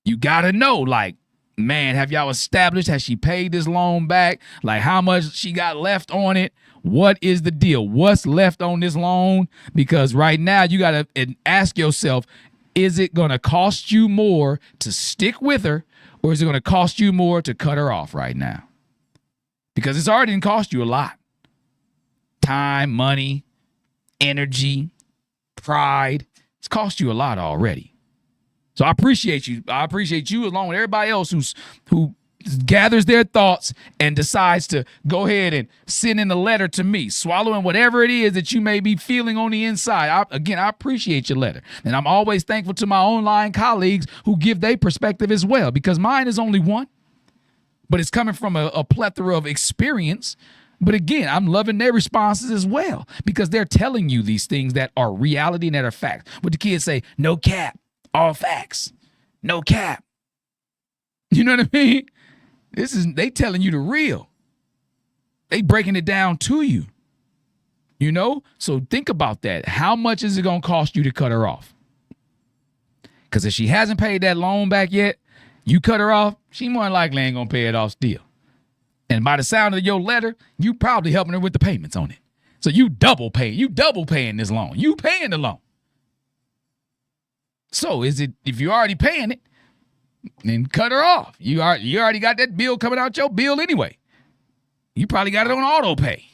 you got to know, like, man, have y'all established? Has she paid this loan back? Like, how much she got left on it? What is the deal? What's left on this loan? Because right now you got to ask yourself, is it going to cost you more to stick with her, or is it going to cost you more to cut her off right now? Because it's already going to cost you a lot. Time, money, energy, pride. It's cost you a lot already. So I appreciate you. I appreciate you along with everybody else who gathers their thoughts and decides to go ahead and send in a letter to me, swallowing whatever it is that you may be feeling on the inside. I appreciate your letter. And I'm always thankful to my online colleagues who give their perspective as well, because mine is only one, but it's coming from a plethora of experience. But again, I'm loving their responses as well, because they're telling you these things that are reality and that are facts. What the kids say, no cap, all facts, no cap. You know what I mean? They telling you the real. They breaking it down to you. You know? So think about that. How much is it going to cost you to cut her off? Because if she hasn't paid that loan back yet, you cut her off, she more than likely ain't going to pay it off still. And by the sound of your letter, you probably helping her with the payments on it. So you double paying this loan. You paying the loan. So if you're already paying it, then cut her off. You already got that bill coming out your bill anyway. You probably got it on auto pay.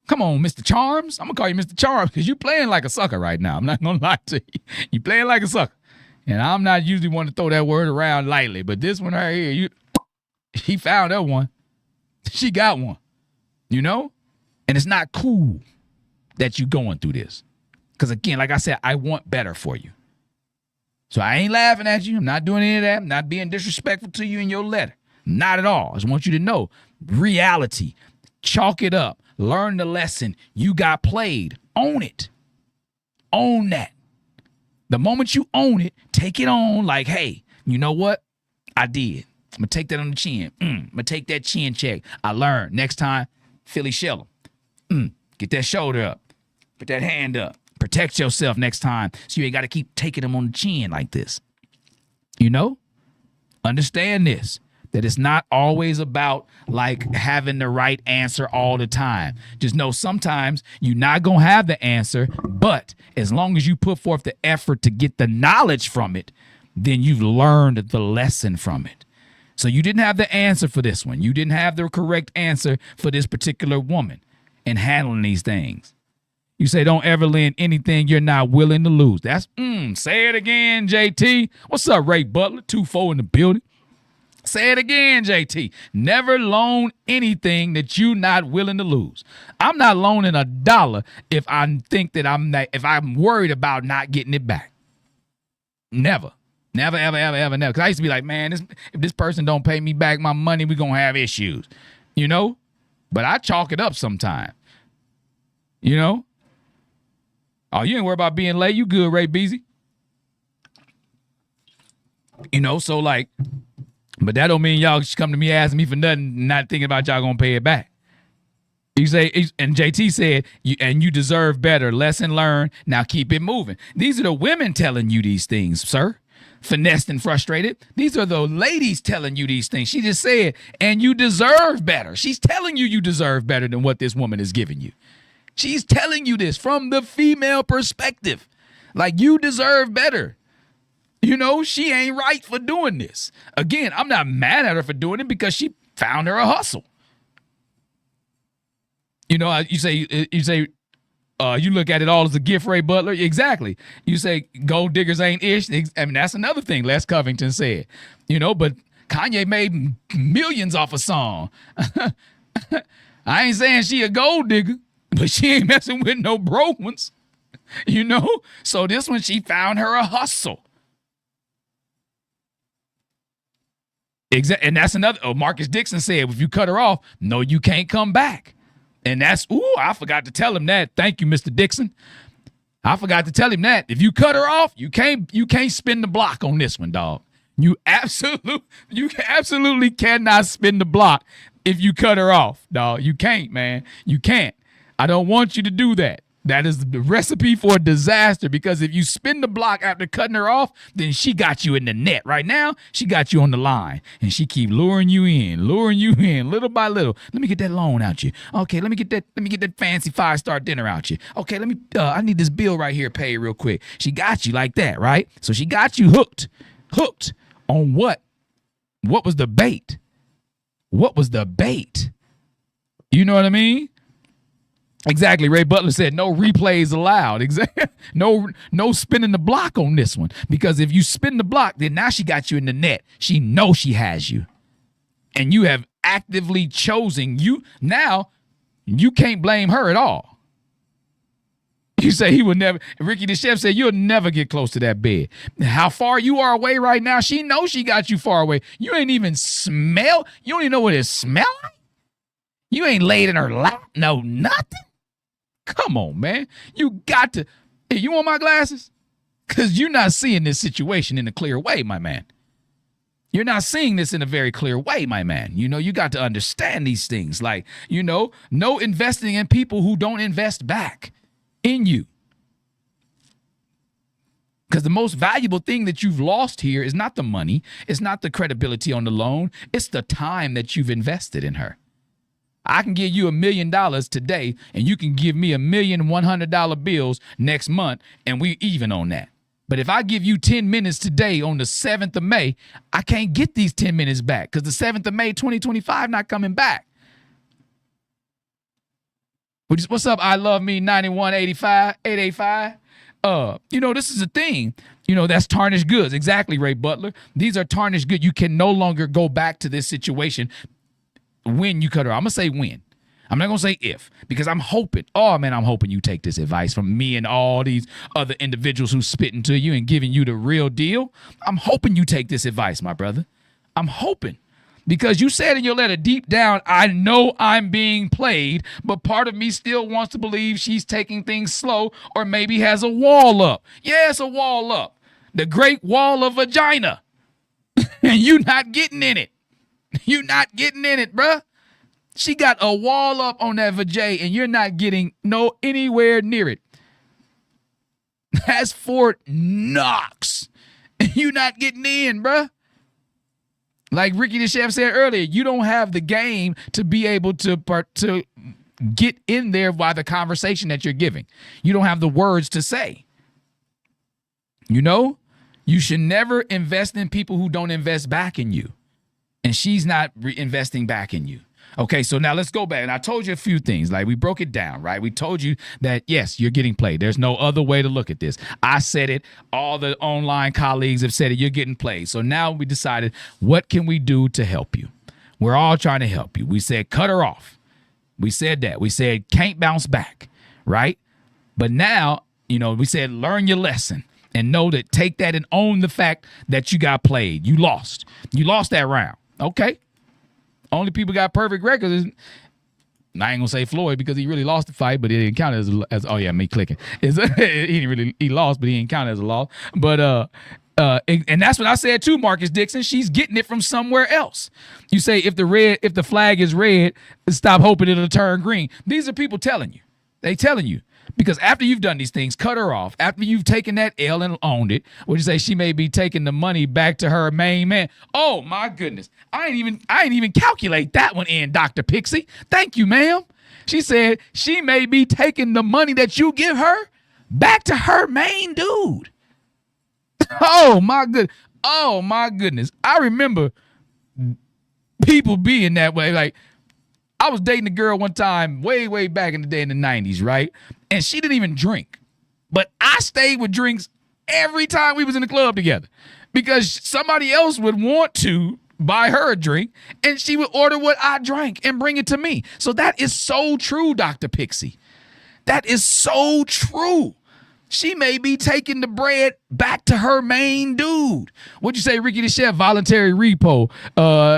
Come on, Mr. Charms. I'm going to call you Mr. Charms because you're playing like a sucker right now. I'm not going to lie to you. You're playing like a sucker. And I'm not usually one to throw that word around lightly, but this one right here, he found that one. She got one. You know? And it's not cool that you're going through this. Because again, like I said, I want better for you. So I ain't laughing at you. I'm not doing any of that. I'm not being disrespectful to you in your letter. Not at all. I just want you to know reality. Chalk it up. Learn the lesson. You got played. Own it. Own that. The moment you own it, take it on like, hey, you know what? I did. I'm going to take that on the chin. I'm going to take that chin check. I learned. Next time, Philly shell him. Get that shoulder up. Put that hand up. Protect yourself next time so you ain't got to keep taking them on the chin like this. You know? Understand this, that it's not always about like having the right answer all the time. Just know sometimes you're not going to have the answer, but as long as you put forth the effort to get the knowledge from it, then you've learned the lesson from it. So you didn't have the answer for this one. You didn't have the correct answer for this particular woman in handling these things. You say don't ever lend anything you're not willing to lose. That's, say it again, JT. What's up, Ray Butler? 2-4 in the building. Say it again, JT. Never loan anything that you're not willing to lose. I'm not loaning $1 if I think that if I'm worried about not getting it back. Never. Never, ever, ever, ever, never. Because I used to be like, man, if this person don't pay me back my money, we're going to have issues. You know? But I chalk it up sometime. You know? Oh, you ain't worried about being late. You good, Ray Beasy. You know, so like, but that don't mean y'all should come to me asking me for nothing, not thinking about y'all gonna pay it back. You say, and JT said, you deserve better. Lesson learned. Now keep it moving. These are the women telling you these things, sir. finessed and frustrated. These are the ladies telling you these things. She just said, and you deserve better. She's telling you deserve better than what this woman is giving you. She's telling you this from the female perspective. Like, you deserve better. You know, she ain't right for doing this. Again, I'm not mad at her for doing it because she found her a hustle. You know, you say, you look at it all as a gift, Ray Butler. Exactly. You say gold diggers ain't ish. I mean, that's another thing Les Covington said. You know, but Kanye made millions off a song. I ain't saying she a gold digger, but she ain't messing with no broke ones. You know? So this one, she found her a hustle. And that's another. Oh, Marcus Dixon said, if you cut her off, no, you can't come back. And that's, I forgot to tell him that. Thank you, Mr. Dixon. I forgot to tell him that. If you cut her off, you can't spin the block on this one, dog. You absolutely cannot spin the block if you cut her off, dog. You can't, man. You can't. I don't want you to do that. That is the recipe for a disaster, because if you spin the block after cutting her off, then she got you in the net. Right now, she got you on the line, and she keep luring you in little by little. Let me get that loan out you. Okay, let me get that fancy 5-star dinner out you. Okay, I need this bill right here paid real quick. She got you like that, right? So she got you hooked on what? What was the bait? What was the bait? You know what I mean? Exactly. Ray Butler said no replays allowed. Exactly. No spinning the block on this one, because if you spin the block, then now she got you in the net. She knows she has you, and you have actively chosen you. Now you can't blame her at all. You say he would never. Ricky the chef said you'll never get close to that bed. How far you are away right now? She knows she got you far away. You ain't even smell. You don't even know what it smell like. You ain't laid in her lap. No, nothing. Come on, man. You got to. Hey, you want my glasses? Because you're not seeing this situation in a clear way, my man. You're not seeing this in a very clear way, my man. You know, you got to understand these things. Like, you know, no investing in people who don't invest back in you. Because the most valuable thing that you've lost here is not the money. It's not the credibility on the loan. It's the time that you've invested in her. I can give you $1 million today, and you can give me $1,100 bills next month, and we even on that. But if I give you 10 minutes today on the 7th of May, I can't get these 10 minutes back, because the 7th of May, 2025, not coming back. What's up? I love me 9185 885. You know, this is a thing. You know, that's tarnished goods. Exactly, Ray Butler. These are tarnished goods. You can no longer go back to this situation when you cut her off. I'm going to say when. I'm not going to say if, because I'm hoping, I'm hoping you take this advice from me and all these other individuals who spitting to you and giving you the real deal. I'm hoping you take this advice, my brother. I'm hoping. Because you said in your letter, deep down, I know I'm being played, but part of me still wants to believe she's taking things slow, or maybe has a wall up. Yeah, it's a wall up. The great wall of vagina. And you not getting in it. You're not getting in it, bruh. She got a wall up on that vajay, and you're not getting anywhere near it. That's Fort Knox. And you're not getting in, bruh. Like Ricky the chef said earlier, you don't have the game to be able to get in there by the conversation that you're giving. You don't have the words to say. You know, you should never invest in people who don't invest back in you. And she's not investing back in you. Okay, so now let's go back. And I told you a few things. Like, we broke it down, right? We told you that, yes, you're getting played. There's no other way to look at this. I said it. All the online colleagues have said it. You're getting played. So now we decided, what can we do to help you? We're all trying to help you. We said, cut her off. We said that. We said, can't bounce back, right? But now, you know, we said, learn your lesson. And know that, take that and own the fact that you got played. You lost. You lost that round. Okay. Only people got perfect records is, I ain't gonna say Floyd, because he really lost the fight, but it didn't count as oh yeah, me clicking. He lost, but he didn't count as a loss. But and that's what I said too, Marcus Dixon. She's getting it from somewhere else. You say if the flag is red, stop hoping it'll turn green. These are people telling you. They telling you. Because after you've done these things, cut her off. After you've taken that L and owned it, would you say she may be taking the money back to her main man? Oh my goodness. I ain't even calculate that one in, Dr. Pixie. Thank you, ma'am. She said she may be taking the money that you give her back to her main dude. Oh my goodness. I remember people being that way. Like, I was dating a girl one time way back in the day in the 90s, right? And she didn't even drink. But I stayed with drinks every time we was in the club together because somebody else would want to buy her a drink and she would order what I drank and bring it to me. So that is so true, Dr. Pixie. That is so true. She may be taking the bread back to her main dude. What'd you say, Ricky the Chef? Voluntary repo.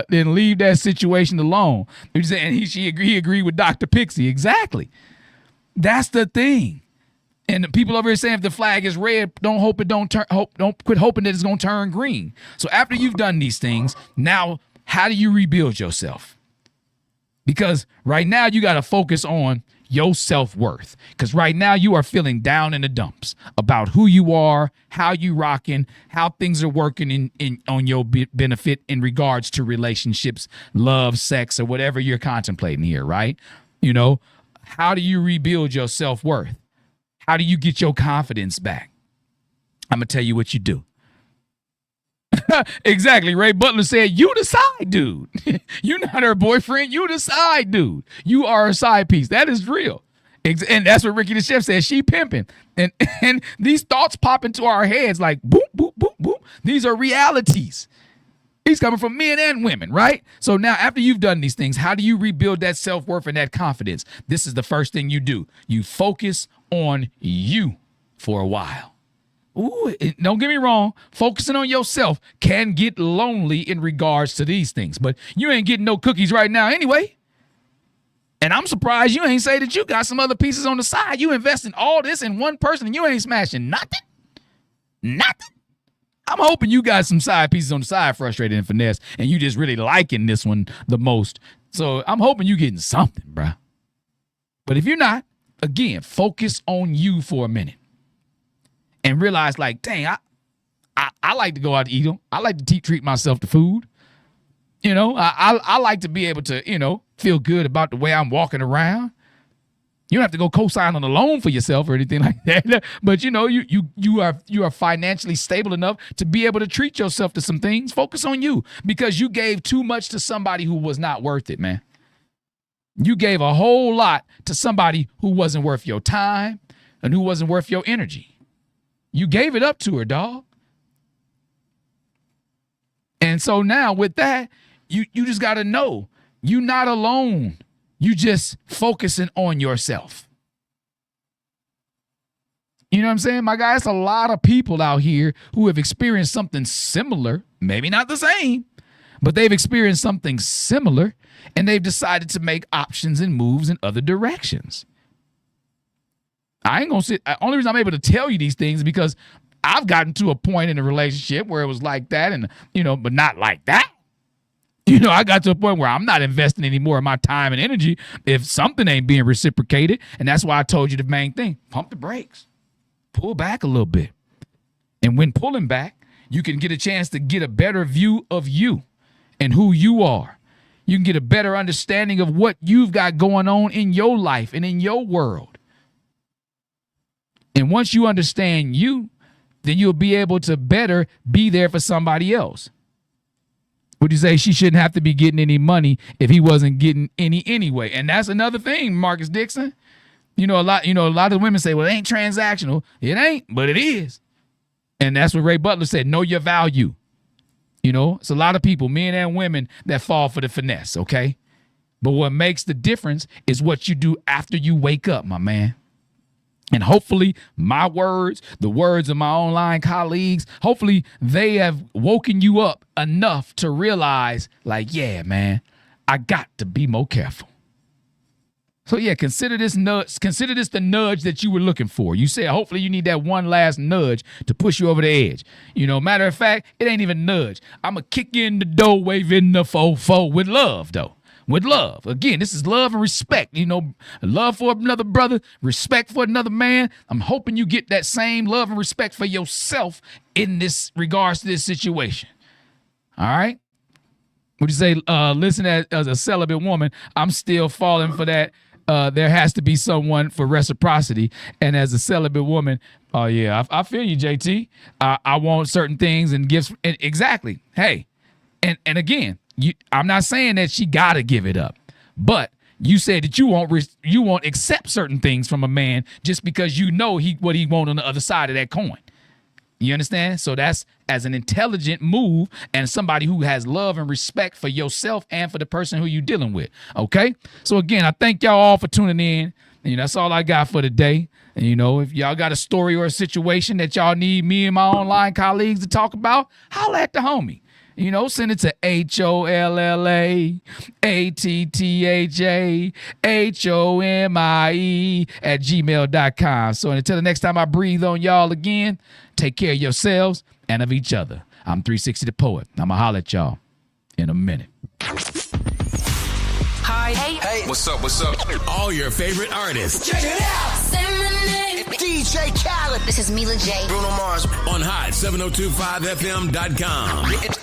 Then leave that situation alone. You say, and he agreed with Dr. Pixie. Exactly. That's the thing. And the people over here saying if the flag is red, don't quit hoping that it's gonna turn green. So after you've done these things, now how do you rebuild yourself? Because right now you gotta focus on your self-worth. Because right now you are feeling down in the dumps about who you are, how you rocking, how things are working on your benefit in regards to relationships, love, sex, or whatever you're contemplating here, right? You know, how do you rebuild your self-worth? How do you get your confidence back? I'm going to tell you what you do. Exactly. Ray Butler said, you the side dude. You're not her boyfriend. You the side dude. You are a side piece. That is real. And that's what Ricky the Chef said. She pimping. And these thoughts pop into our heads like boop, boop, boop, boop. These are realities. He's coming from men and women, right? So now after you've done these things, how do you rebuild that self-worth and that confidence? This is the first thing you do. You focus on you for a while. Ooh, don't get me wrong. Focusing on yourself can get lonely in regards to these things, but you ain't getting no cookies right now anyway. And I'm surprised you ain't say that you got some other pieces on the side. You investing all this in one person and you ain't smashing nothing. Nothing. I'm hoping you got some side pieces on the side, Frustrated and Finesse, and you just really liking this one the most. So I'm hoping you getting something, bruh. But if you're not, again, focus on you for a minute. And realize, like, dang, I like to go out to eat them. I like to treat myself to food. You know, I like to be able to, you know, feel good about the way I'm walking around. You don't have to go co-sign on a loan for yourself or anything like that. But, you know, you are financially stable enough to be able to treat yourself to some things. Focus on you because you gave too much to somebody who was not worth it, man. You gave a whole lot to somebody who wasn't worth your time and who wasn't worth your energy. You gave it up to her, dog. And so now with that, you just got to know you're not alone. You just focusing on yourself. You know what I'm saying? My guy, it's a lot of people out here who have experienced something similar, maybe not the same, but they've experienced something similar and they've decided to make options and moves in other directions. I ain't gonna sit. Only reason I'm able to tell you these things is because I've gotten to a point in a relationship where it was like that, and you know, but not like that. You know, I got to a point where I'm not investing any more of my time and energy if something ain't being reciprocated, and that's why I told you the main thing: pump the brakes, pull back a little bit, and when pulling back, you can get a chance to get a better view of you and who you are. You can get a better understanding of what you've got going on in your life and in your world. And once you understand you, then you'll be able to better be there for somebody else. Would you say she shouldn't have to be getting any money if he wasn't getting any anyway? And that's another thing, Marcus Dixon. A lot of women say, well, it ain't transactional. It ain't, but it is. And that's what Ray Butler said, know your value. You know, it's a lot of people, men and women, that fall for the finesse, okay? But what makes the difference is what you do after you wake up, my man. And hopefully my words, the words of my online colleagues, hopefully they have woken you up enough to realize, like, yeah, man, I got to be more careful. So yeah, consider this the nudge that you were looking for. You said hopefully you need that one last nudge to push you over the edge. You know, matter of fact, it ain't even nudge. I'm going to kick you in the door, waving the fofo with love, though. with love. Again, this is love and respect. You know, love for another brother, respect for another man. I'm hoping you get that same love and respect for yourself in this regards to this situation. All right? Would you say, listen, as a celibate woman, I'm still falling for that. There has to be someone for reciprocity. And as a celibate woman, oh, yeah, I feel you, JT. I want certain things and gifts. And exactly. Hey, and again, I'm not saying that she got to give it up. But you said that you won't accept certain things from a man just because you know what he wants on the other side of that coin. You understand? So that's as an intelligent move and somebody who has love and respect for yourself and for the person who you're dealing with. Okay? So again, I thank y'all all for tuning in. And that's all I got for today. And if y'all got a story or a situation that y'all need me and my online colleagues to talk about, holla at the homie. Send it to HOLLAATTHAHOMIE@gmail.com. So until the next time I breathe on y'all again, take care of yourselves and of each other. I'm 360 the Poet. I'ma holla at y'all in a minute. Hi. Hey. What's up? All your favorite artists. Check it out. Say my name. DJ Khaled. This is Mila J. Bruno Mars. On Hot 702.5FM.com.